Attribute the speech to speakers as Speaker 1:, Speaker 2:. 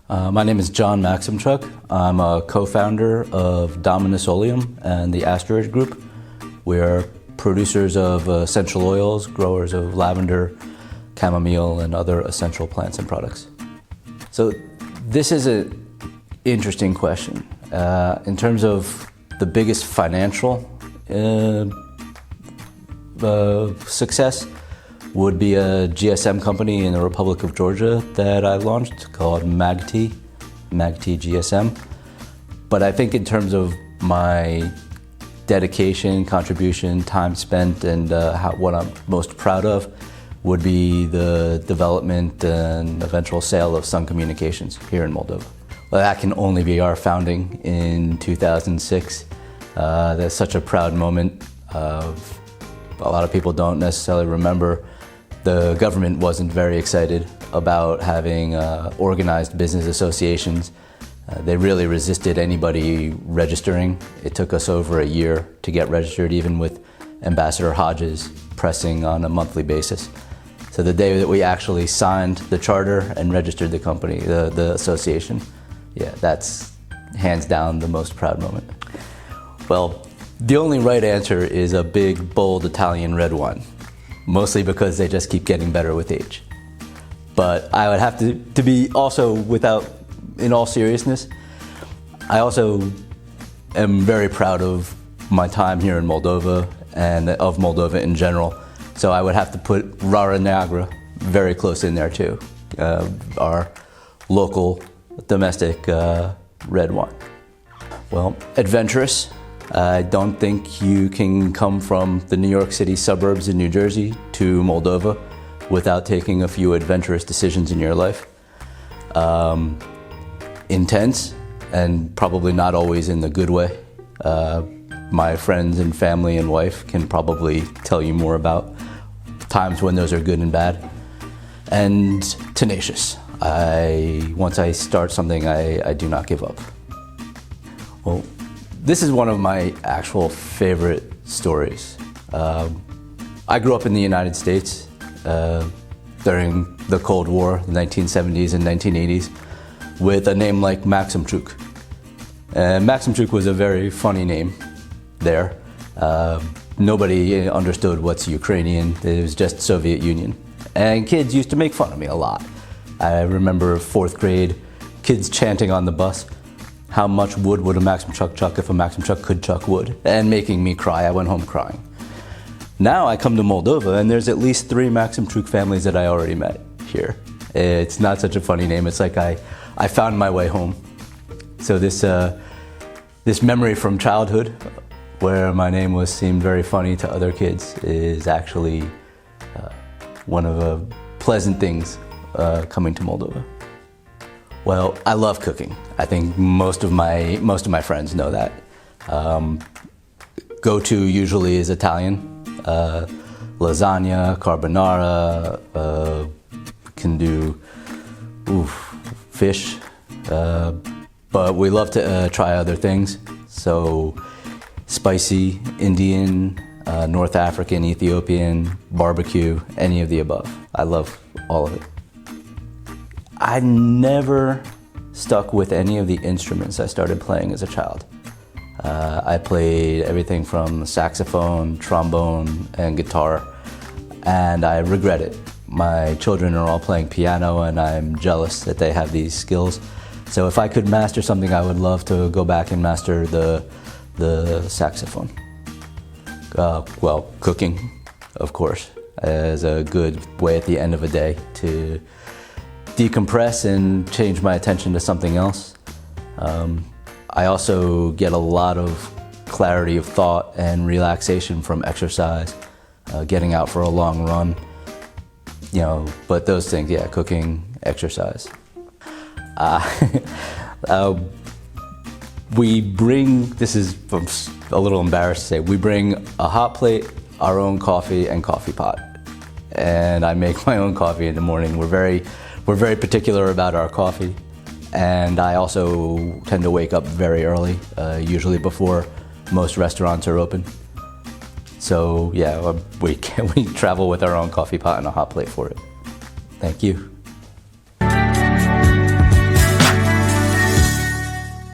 Speaker 1: My name is John Maxemchuk. I'm a co-founder of Dominus Oleum and the Asterid group. We're producers of essential oils, growers of lavender, chamomile, and other essential plants and products. So this is an interesting question. In terms of the biggest financial success would be a GSM company in the Republic of Georgia that I launched called MagT GSM. But I think in terms of my dedication, contribution, time spent, and what I'm most proud of would be the development and eventual sale of Sun Communications here in Moldova. Well, that can only be our founding in 2006. That's such a proud moment. A lot of people don't necessarily remember. The government wasn't very excited about having organized business associations. They really resisted anybody registering. It took us over a year to get registered, even with Ambassador Hodges pressing on a monthly basis. So the day that we actually signed the charter and registered the company, the association, yeah, that's hands down the most proud moment. Well, the only right answer is a big, bold Italian red wine, mostly because they just keep getting better with age. But I would have to be also, in all seriousness, I also am very proud of my time here in Moldova and of Moldova in general. So I would have to put Rara Neagră very close in there too, our local domestic red wine. Well, adventurous. I don't think you can come from the New York City suburbs in New Jersey to Moldova without taking a few adventurous decisions in your life. Intense, and probably not always in the good way. My friends and family and wife can probably tell you more about times when those are good and bad. And tenacious. Once I start something, I do not give up. Well, this is one of my actual favorite stories. I grew up in the United States during the Cold War, the 1970s and 1980s, with a name like Maxemchuk. Maxemchuk was a very funny name there. Nobody understood what's Ukrainian. It was just Soviet Union. And kids used to make fun of me a lot. I remember 4th grade, kids chanting on the bus, "How much wood would a Maxemchuk chuck if a Maxemchuk could chuck wood?" And making me cry. I went home crying. Now I come to Moldova and there's at least 3 Maxemchuk families that I already met here. It's not such a funny name. It's like I found my way home. So this memory from childhood, where my name seemed very funny to other kids, is actually one of the pleasant things coming to Moldova. Well, I love cooking. I think most of my friends know that. Go-to usually is Italian. Lasagna, carbonara, can do fish, but we love to try other things. So spicy, Indian, North African, Ethiopian, barbecue, any of the above. I love all of it. I never stuck with any of the instruments I started playing as a child. I played everything from saxophone, trombone, and guitar, and I regret it. My children are all playing piano, and I'm jealous that they have these skills. So if I could master something, I would love to go back and master the saxophone. Well, cooking, of course, is a good way at the end of a day to decompress and change my attention to something else. I also get a lot of clarity of thought and relaxation from exercise, getting out for a long run, but those things, yeah, cooking, exercise. This is, I'm a little embarrassed to say, we bring a hot plate, our own coffee, and coffee pot. And I make my own coffee in the morning. We're very particular about our coffee. And I also tend to wake up very early, usually before most restaurants are open. So yeah, we travel with our own coffee pot and a hot plate for it. Thank you.